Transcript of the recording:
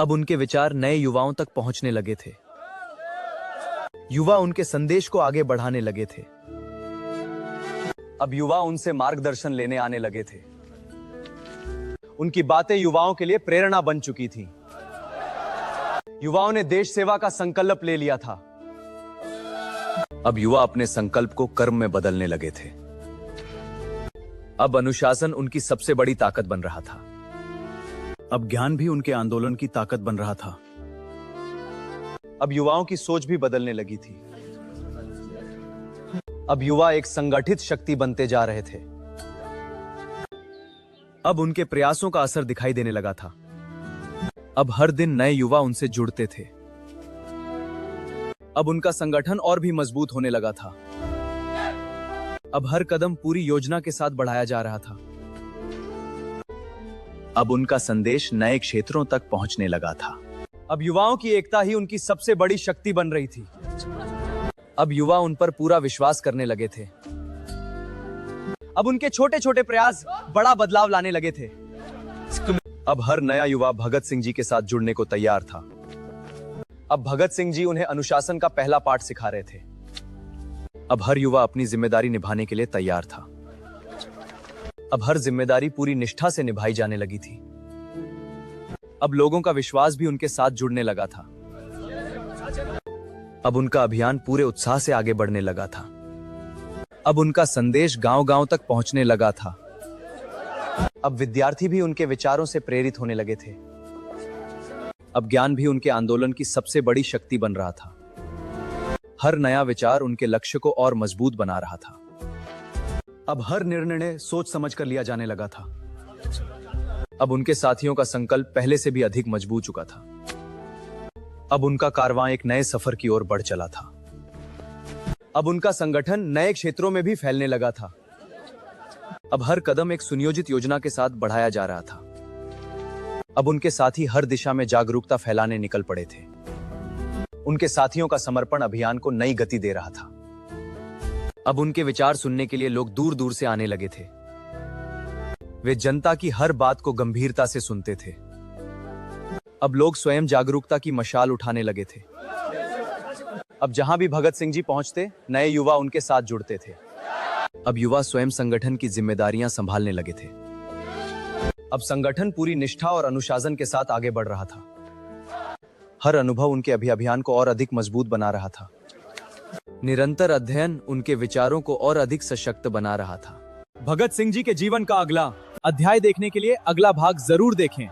अब उनके विचार नए युवाओं तक पहुंचने लगे थे। युवा उनके संदेश को आगे बढ़ाने लगे थे। अब युवा उनसे मार्गदर्शन लेने आने लगे थे। उनकी बातें युवाओं के लिए प्रेरणा बन चुकी थी। युवाओं ने देश सेवा का संकल्प ले लिया था। अब युवा अपने संकल्प को कर्म में बदलने लगे थे। अब अनुशासन उनकी सबसे बड़ी ताकत बन रहा था। अब ज्ञान भी उनके आंदोलन की ताकत बन रहा था। अब युवाओं की सोच भी बदलने लगी थी। अब युवा एक संगठित शक्ति बनते जा रहे थे। अब उनके प्रयासों का असर दिखाई देने लगा था। अब हर दिन नए युवा उनसे जुड़ते थे। अब उनका संगठन और भी मजबूत होने लगा था। अब हर कदम पूरी योजना के साथ बढ़ाया जा रहा था। अब उनका संदेश नए क्षेत्रों तक पहुंचने लगा था। अब युवाओं की एकता ही उनकी सबसे बड़ी शक्ति बन रही थी। अब युवा उन पर पूरा विश्वास करने लगे थे। अब उनके छोटे छोटे प्रयास बड़ा बदलाव लाने लगे थे। अब हर नया युवा भगत सिंह जी के साथ जुड़ने को तैयार था। अब भगत सिंह जी उन्हें अनुशासन का पहला पाठ सिखा रहे थे। अब हर युवा अपनी जिम्मेदारी निभाने के लिए तैयार था। अब हर जिम्मेदारी पूरी निष्ठा से निभाई जाने लगी थी। अब लोगों का विश्वास भी उनके साथ जुड़ने लगा था। अब उनका अभियान पूरे उत्साह से आगे बढ़ने लगा था। अब उनका संदेश गांव-गांव तक पहुंचने लगा था। अब विद्यार्थी भी उनके विचारों से प्रेरित होने लगे थे। अब ज्ञान भी उनके आंदोलन की सबसे बड़ी शक्ति बन रहा था। हर नया विचार उनके लक्ष्य को और मजबूत बना रहा था। अब हर निर्णय सोच समझ कर लिया जाने लगा था। अब उनके साथियों का संकल्प पहले से भी अधिक मजबूत चुका था। अब उनका कारवां एक नए सफर की ओर बढ़ चला था। अब उनका संगठन नए क्षेत्रों में भी फैलने लगा था। अब हर कदम एक सुनियोजित योजना के साथ बढ़ाया जा रहा था। अब उनके साथी हर दिशा में जागरूकता फैलाने निकल पड़े थे। उनके साथियों का समर्पण अभियान को नई गति दे रहा था। अब उनके विचार सुनने के लिए लोग दूर दूर से आने लगे थे। वे जनता की हर बात को गंभीरता से सुनते थे। अब लोग स्वयं जागरूकता की मशाल उठाने लगे थे। अब जहां भी भगत सिंह जी पहुंचते, नए युवा उनके साथ जुड़ते थे। अब युवा स्वयं संगठन की जिम्मेदारियां संभालने लगे थे। अब संगठन पूरी निष्ठा और अनुशासन के साथ आगे बढ़ रहा था। हर अनुभव उनके अभियान को और अधिक मजबूत बना रहा था। निरंतर अध्ययन उनके विचारों को और अधिक सशक्त बना रहा था। भगत सिंह जी के जीवन का अगला अध्याय देखने के लिए अगला भाग जरूर देखें।